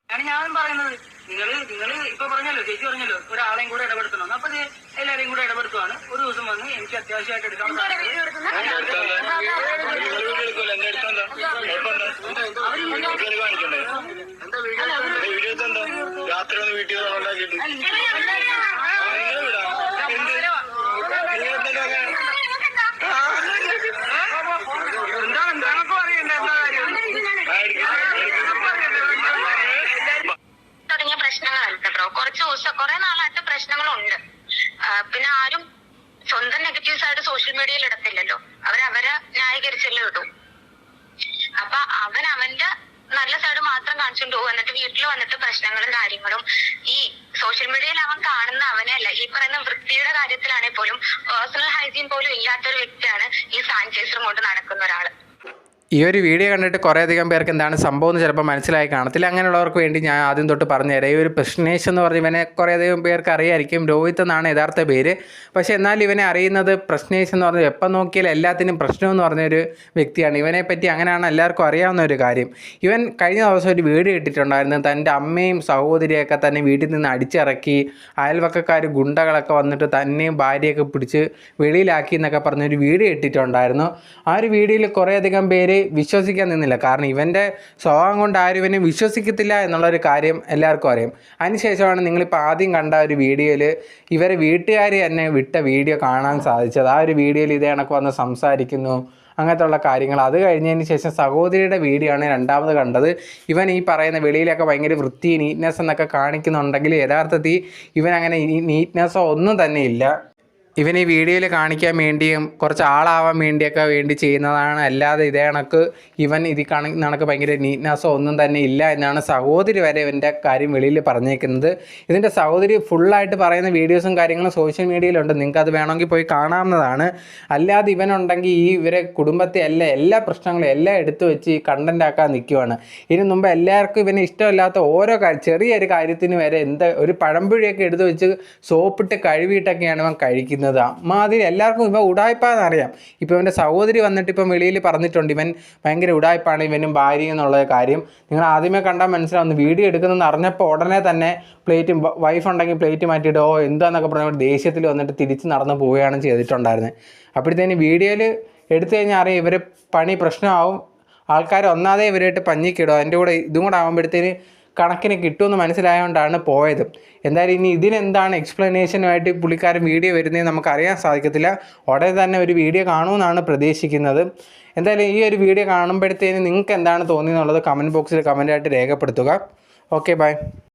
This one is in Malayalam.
ഞാൻ പറയുന്നത് നിങ്ങൾ ഇപ്പൊ പറഞ്ഞല്ലോ, ചേച്ചി പറഞ്ഞല്ലോ ഒരാളെയും കൂടെ ഇടപെടുത്തണം. അപ്പൊ എല്ലാരെയും കൂടെ ഇടപെടുത്തുവാണ്. ഒരു ദിവസം വന്ന് എനിക്ക് അത്യാവശ്യമായിട്ട് എടുക്കാൻ രാത്രി ഒന്ന് വീട്ടിൽ കുറച്ച് ദിവസം കുറെ നാളായിട്ട് പ്രശ്നങ്ങളുണ്ട്. പിന്നെ ആരും സ്വന്തം നെഗറ്റീവ്സ് ആയിട്ട് സോഷ്യൽ മീഡിയയിൽ ഇടത്തില്ലല്ലോ, അവരെ ന്യായീകരിച്ചല്ലേ ഇടും. അപ്പൊ അവന്റെ നല്ല സൈഡ് മാത്രം കാണിച്ചുകൊണ്ട് പോകും. എന്നിട്ട് വീട്ടിൽ വന്നിട്ട് പ്രശ്നങ്ങളും കാര്യങ്ങളും ഈ സോഷ്യൽ മീഡിയയിൽ അവൻ കാണുന്ന അവനെയല്ല, ഈ പറയുന്ന വൃത്തിയുടെ കാര്യത്തിലാണെങ്കിൽ പോലും പേഴ്സണൽ ഹൈജീൻ പോലും ഇല്ലാത്തൊരു വ്യക്തിയാണ് ഈ സാനിറ്റൈസറും കൊണ്ട് നടക്കുന്ന ഒരാള്. ഈ ഒരു വീഡിയോ കണ്ടിട്ട് കുറേയധികം പേർക്ക് എന്താണ് സംഭവം എന്ന് ചിലപ്പോൾ മനസ്സിലായി കാണത്തില്ല. അങ്ങനെയുള്ളവർക്ക് വേണ്ടി ഞാൻ ആദ്യം തൊട്ട് പറഞ്ഞുതരാം. ഈ ഒരു പ്രശ്നേഷ് എന്ന് പറഞ്ഞ് ഇവനെ കുറേയധികം പേർക്ക് അറിയായിരിക്കും. രോഹിത് എന്നാണ് യഥാർത്ഥ പേര്. പക്ഷേ എന്നാൽ ഇവനെ അറിയുന്നത് പ്രശ്നേഷ് എന്ന് പറഞ്ഞാൽ എപ്പം നോക്കിയാലും എല്ലാത്തിനും പ്രശ്നമെന്ന് പറഞ്ഞൊരു വ്യക്തിയാണ്. ഇവനെ പറ്റി അങ്ങനെയാണ് എല്ലാവർക്കും അറിയാവുന്ന ഒരു കാര്യം. ഇവൻ കഴിഞ്ഞ ദിവസം ഒരു വീഡിയോ ഇട്ടിട്ടുണ്ടായിരുന്നു. തൻ്റെ അമ്മയും സഹോദരിയൊക്കെ തന്നെ വീട്ടിൽ നിന്ന് അടിച്ചിറക്കി, അയൽവക്കക്കാർ ഗുണ്ടകളൊക്കെ വന്നിട്ട് തന്നെയും ഭാര്യയൊക്കെ പിടിച്ച് വെളിയിലാക്കി എന്നൊക്കെ പറഞ്ഞൊരു വീഡിയോ ഇട്ടിട്ടുണ്ടായിരുന്നു. ആ ഒരു വീഡിയോയിൽ കുറേയധികം പേര് വിശ്വസിക്കാൻ നിന്നില്ല. കാരണം ഇവൻ്റെ സ്വഭാവം കൊണ്ട് ആരും ഇവനെ വിശ്വസിക്കത്തില്ല എന്നുള്ളൊരു കാര്യം എല്ലാവർക്കും അറിയാം. അതിനുശേഷമാണ് നിങ്ങളിപ്പോൾ ആദ്യം കണ്ട ഒരു വീഡിയോയിൽ ഇവരെ വീട്ടുകാർ തന്നെ വിട്ട വീഡിയോ കാണാൻ സാധിച്ചത്. ആ ഒരു വീഡിയോയിൽ ഇതേ കണക്ക് വന്ന് സംസാരിക്കുന്നു, അങ്ങനത്തെ ഉള്ള കാര്യങ്ങൾ. അത് കഴിഞ്ഞതിന് ശേഷം സഹോദരിയുടെ വീഡിയോ ആണ് രണ്ടാമത് കണ്ടത്. ഇവൻ ഈ പറയുന്ന വെളിയിലൊക്കെ ഭയങ്കര വൃത്തി നീറ്റ്നെസ് എന്നൊക്കെ കാണിക്കുന്നുണ്ടെങ്കിൽ യഥാർത്ഥത്തിൽ ഇവൻ അങ്ങനെ നീറ്റ്നെസ്സോ ഒന്നും തന്നെ ഇല്ല. ഇവൻ ഈ വീഡിയോയിൽ കാണിക്കാൻ വേണ്ടിയും കുറച്ച് ആളാവാൻ വേണ്ടിയൊക്കെ വേണ്ടി ചെയ്യുന്നതാണ്. അല്ലാതെ ഇതേ കണക്ക് ഇവൻ ഇത് കണക്ക് ഭയങ്കര നീറ്റ്നെസ്സോ ഒന്നും തന്നെ ഇല്ല എന്നാണ് സഹോദരി വരെ ഇവൻ്റെ കാര്യം വെളിയിൽ പറഞ്ഞേക്കുന്നത്. ഇതിൻ്റെ സഹോദരി ഫുള്ളായിട്ട് പറയുന്ന വീഡിയോസും കാര്യങ്ങളും സോഷ്യൽ മീഡിയയിലുണ്ട്. നിങ്ങൾക്കത് വേണമെങ്കിൽ പോയി കാണാവുന്നതാണ്. അല്ലാതെ ഇവനുണ്ടെങ്കിൽ ഈ ഇവരെ കുടുംബത്തെ എല്ലാ പ്രശ്നങ്ങളും എല്ലാം എടുത്തു വെച്ച് ഈ കണ്ടൻ്റ് ആക്കാൻ നിൽക്കുവാണ്. ഇതിനു മുമ്പ് എല്ലാവർക്കും ഇവന് ഇഷ്ടമില്ലാത്ത ഓരോ ചെറിയൊരു കാര്യത്തിന് വരെ ഒരു പഴമ്പുഴിയൊക്കെ എടുത്തു വെച്ച് സോപ്പിട്ട് കഴുകിയിട്ടൊക്കെയാണ് ഇവൻ കഴിക്കുന്നത്. അമ്മാതിരി എല്ലാവർക്കും ഇവൻ ഉടായ്പാന്നറിയാം. ഇപ്പോൾ ഇവൻ്റെ സഹോദരി വന്നിട്ട് ഇപ്പം വെളിയിൽ പറഞ്ഞിട്ടുണ്ട് ഇവൻ ഭയങ്കര ഉടായ്പാണ് ഇവനും ഭാര്യ എന്നുള്ള കാര്യം. നിങ്ങൾ ആദ്യമേ കണ്ടാൽ മനസ്സിലാവുന്നു. വീഡിയോ എടുക്കുന്നതെന്ന് അറിഞ്ഞപ്പോൾ ഉടനെ തന്നെ വൈഫ് ഉണ്ടെങ്കിൽ പ്ലേറ്റ് മാറ്റിയിട്ട് എന്താന്നൊക്കെ പറഞ്ഞാൽ ദേഷ്യത്തിൽ വന്നിട്ട് തിരിച്ച് നടന്ന് പോവുകയാണ് ചെയ്തിട്ടുണ്ടായിരുന്നത്. അപ്പോഴത്തേന് വീഡിയോയിൽ എടുത്തു കഴിഞ്ഞാൽ അറിയാം ഇവർ പണി പ്രശ്നമാവും. ആൾക്കാർ ഒന്നാതെ ഇവരായിട്ട് പഞ്ഞിക്കിടും. അതിൻ്റെ കൂടെ ഇതും കൂടെ ആകുമ്പോഴത്തേന് കണക്കിന് കിട്ടുമെന്ന് മനസ്സിലായതുകൊണ്ടാണ് പോയത്. എന്തായാലും ഇനി ഇതിനെന്താണ് എക്സ്പ്ലനേഷനുമായിട്ട് പുള്ളിക്കാരൻ വീഡിയോ വരുന്നതെന്ന് നമുക്കറിയാൻ സാധിക്കത്തില്ല. ഉടനെ തന്നെ ഒരു വീഡിയോ കാണുമെന്നാണ് പ്രതീക്ഷിക്കുന്നത്. എന്തായാലും ഈ ഒരു വീഡിയോ കാണുമ്പോഴത്തേന് നിങ്ങൾക്ക് എന്താണ് തോന്നിയെന്നുള്ളത് കമൻറ്റ് ബോക്സിൽ കമൻറ്റായിട്ട് രേഖപ്പെടുത്തുക. Okay, by.